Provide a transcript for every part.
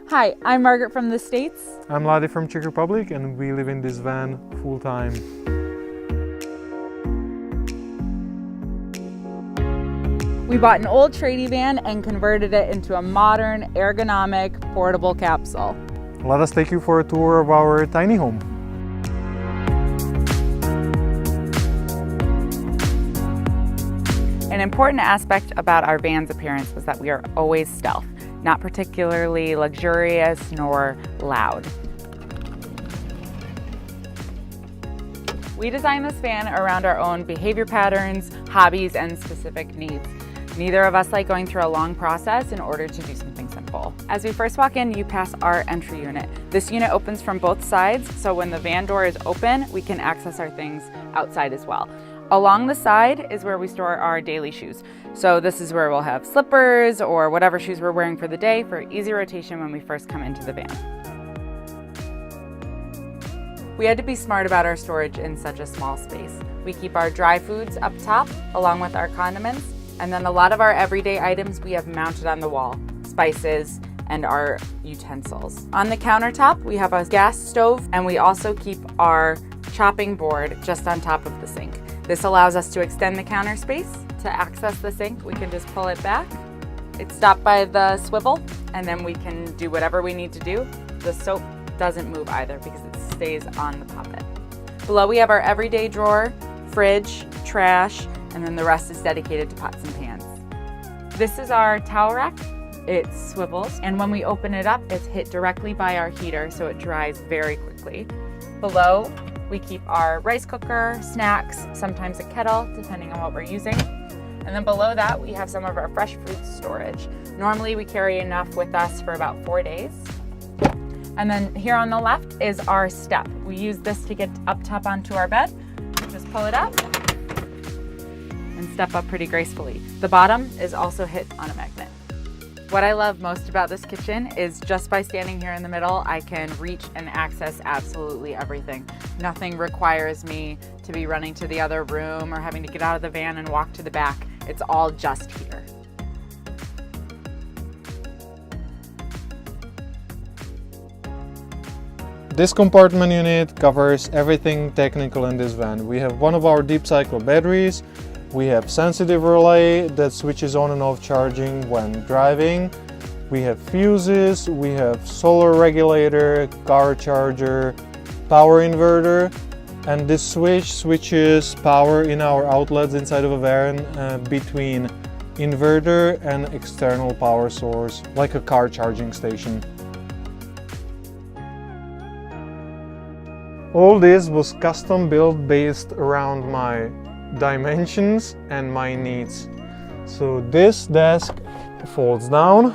Hi, I'm Margaret from the States. I'm Ladi from Czech Republic, and we live in this van full-time. We bought an old tradie van and converted it into a modern, ergonomic, portable capsule. Let us take you for a tour of our tiny home. An important aspect about our van's appearance was that we are always stealth, not particularly luxurious nor loud. We designed this van around our own behavior patterns, hobbies, and specific needs. Neither of us like going through a long process in order to do something simple. As we first walk in, you pass our entry unit. This unit opens from both sides, so when the van door is open, we can access our things outside as well. Along the side is where we store our daily shoes. So this is where we'll have slippers or whatever shoes we're wearing for the day for easy rotation when we first come into the van. We had to be smart about our storage in such a small space. We keep our dry foods up top along with our condiments, and then a lot of our everyday items we have mounted on the wall, spices and our utensils. On the countertop, we have a gas stove, and we also keep our chopping board just on top of the sink. This allows us to extend the counter space. To access the sink, we can just pull it back. It's stopped by the swivel, and then we can do whatever we need to do. The soap doesn't move either because it stays on the poppet. Below we have our everyday drawer, fridge, trash, and then the rest is dedicated to pots and pans. This is our towel rack. It swivels, and when we open it up, it's hit directly by our heater, so it dries very quickly. Below, we keep our rice cooker, snacks, sometimes a kettle, depending on what we're using. And then below that, we have some of our fresh fruit storage. Normally, we carry enough with us for about 4 days. And then here on the left is our step. We use this to get up top onto our bed. Just pull it up and step up pretty gracefully. The bottom is also hit on a magnet. What I love most about this kitchen is just by standing here in the middle, I can reach and access absolutely everything. Nothing requires me to be running to the other room or having to get out of the van and walk to the back. It's all just here. This compartment unit covers everything technical in this van. We have one of our deep cycle batteries. We have sensitive relay that switches on and off charging when driving. We have fuses, we have solar regulator, car charger, power inverter, and this switch switches power in our outlets inside of a van between inverter and external power source, like a car charging station. All this was custom built based around my dimensions and my needs. So this desk folds down,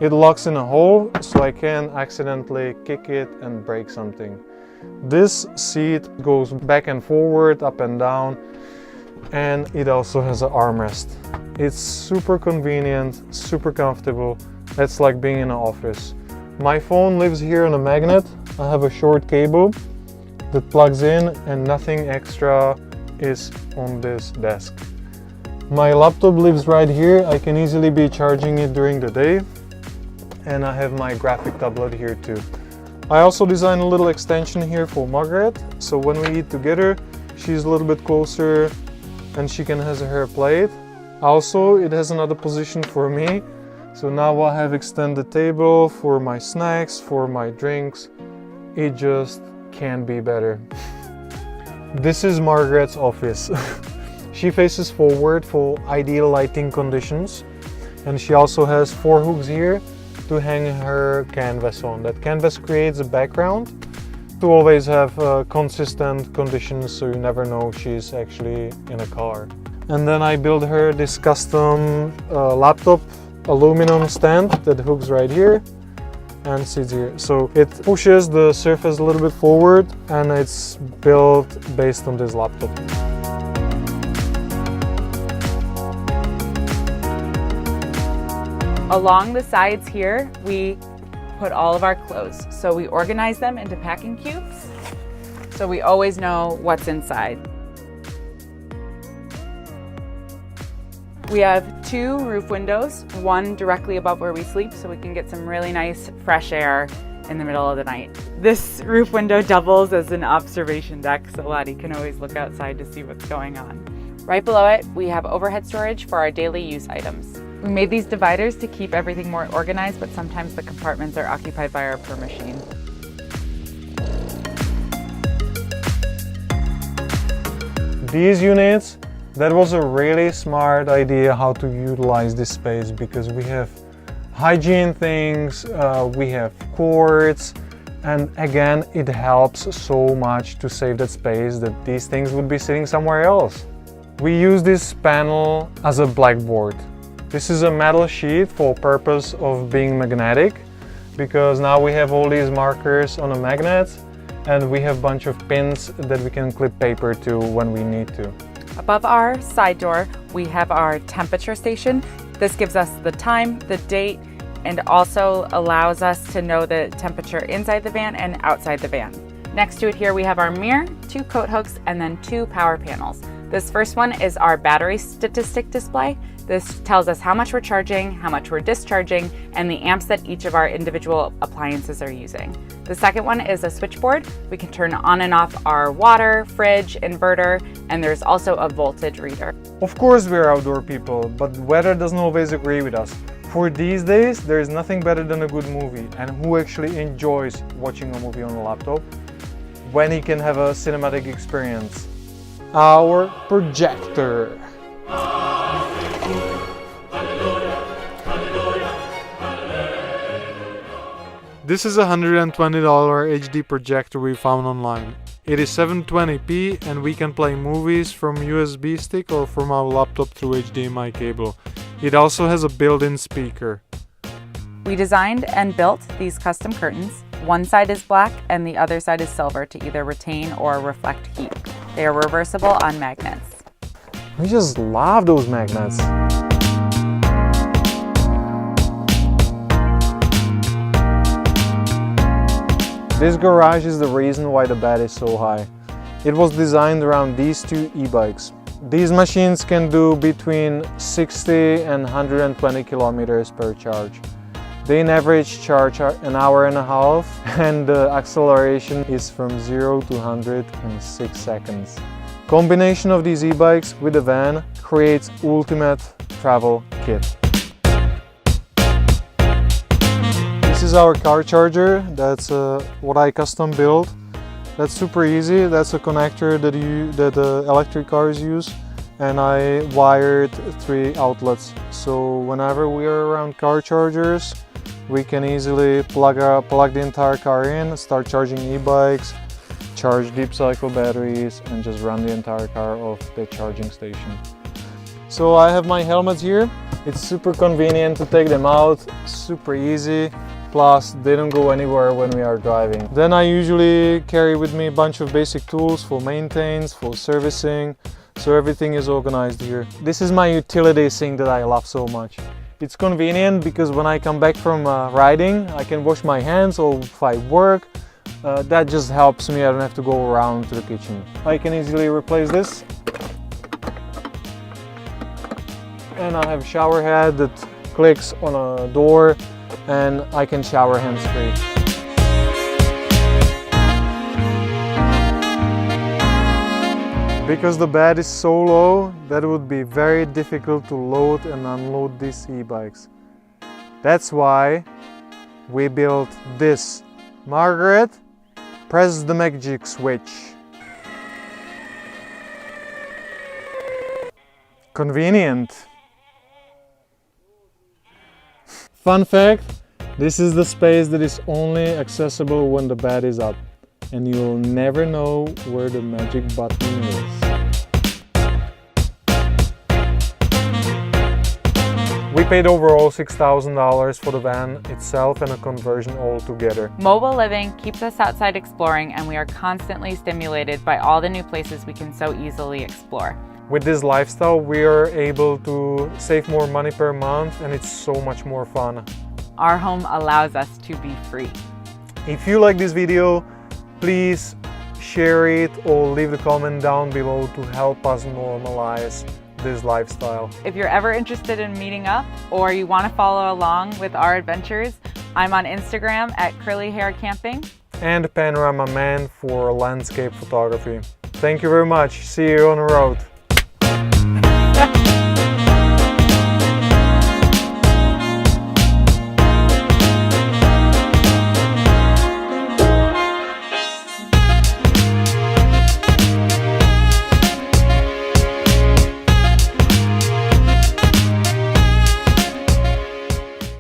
it locks in a hole so I can accidentally kick it and break something. This seat goes back and forward, up and down, and it also has an armrest. It's super convenient, super comfortable. It's like being in an office. My phone lives here on a magnet. I have a short cable that plugs in, and nothing extra is on this desk. My laptop lives right here. I can easily be charging it during the day, and I have my graphic tablet here too. I also designed a little extension here for Margaret, so when we eat together, she's a little bit closer and she can have her plate. Also, it has another position for me, so now I have extended table for my snacks, for my drinks. It just can't be better. This is Margaret's office. She faces forward for ideal lighting conditions, and she also has 4 hooks here to hang her canvas on. That canvas creates a background to always have consistent conditions, so you never know she's actually in a car. And then I built her this custom laptop aluminum stand that hooks right here and sits here. So it pushes the surface a little bit forward, and it's built based on this laptop. Along the sides here, we put all of our clothes. So we organize them into packing cubes, so we always know what's inside. We have 2 roof windows, one directly above where we sleep so we can get some really nice fresh air in the middle of the night. This roof window doubles as an observation deck, so Lottie can always look outside to see what's going on. Right below it, we have overhead storage for our daily use items. We made these dividers to keep everything more organized, but sometimes the compartments are occupied by our per machine. These units, that was a really smart idea how to utilize this space, because we have hygiene things, we have cords, and again, it helps so much to save that space that these things would be sitting somewhere else. We use this panel as a blackboard. This is a metal sheet for purpose of being magnetic, because now we have all these markers on a magnet, and we have a bunch of pins that we can clip paper to when we need to. Above our side door, we have our temperature station. This gives us the time, the date, and also allows us to know the temperature inside the van and outside the van. Next to it here, we have our mirror, 2 coat hooks, and then 2 power panels. This first one is our battery statistic display. This tells us how much we're charging, how much we're discharging, and the amps that each of our individual appliances are using. The second one is a switchboard. We can turn on and off our water, fridge, inverter, and there's also a voltage reader. Of course we're outdoor people, but weather doesn't always agree with us. For these days, there is nothing better than a good movie, and who actually enjoys watching a movie on a laptop when he can have a cinematic experience? Our projector. This is a $120 HD projector we found online. It is 720p and we can play movies from USB stick or from our laptop through HDMI cable. It also has a built-in speaker. We designed and built these custom curtains. One side is black and the other side is silver to either retain or reflect heat. They are reversible on magnets. We just love those magnets. This garage is the reason why the bed is so high. It was designed around these 2 e-bikes. These machines can do between 60 and 120 kilometers per charge. They in average charge an hour and a half, and the acceleration is from 0 to 100 in 6 seconds. Combination of these e-bikes with the van creates ultimate travel kit. This is our car charger. That's what I custom built. That's super easy. That's a connector that electric cars use, and I wired 3 outlets. So whenever we are around car chargers, we can easily plug the entire car in, start charging e-bikes, charge deep cycle batteries, and just run the entire car off the charging station. So I have my helmets here. It's super convenient to take them out, super easy. Plus, they don't go anywhere when we are driving. Then I usually carry with me a bunch of basic tools for maintenance, for servicing, so everything is organized here. This is my utility sink that I love so much. It's convenient because when I come back from riding, I can wash my hands, or if I work, that just helps me. I don't have to go around to the kitchen. I can easily replace this. And I have a shower head that clicks on a door, and I can shower hands-free. Because the bed is so low that it would be very difficult to load and unload these e-bikes. That's why we built this. Margaret, press the magic switch. Convenient. Fun fact, this is the space that is only accessible when the bed is up, and you'll never know where the magic button is. We paid overall $6,000 for the van itself and a conversion altogether. Mobile living keeps us outside exploring, and we are constantly stimulated by all the new places we can so easily explore. With this lifestyle, we are able to save more money per month, and it's so much more fun. Our home allows us to be free. If you like this video, please share it or leave the comment down below to help us normalize this lifestyle. If you're ever interested in meeting up or you want to follow along with our adventures, I'm on Instagram at Curly Hair Camping. And Panorama Man for landscape photography. Thank you very much. See you on the road.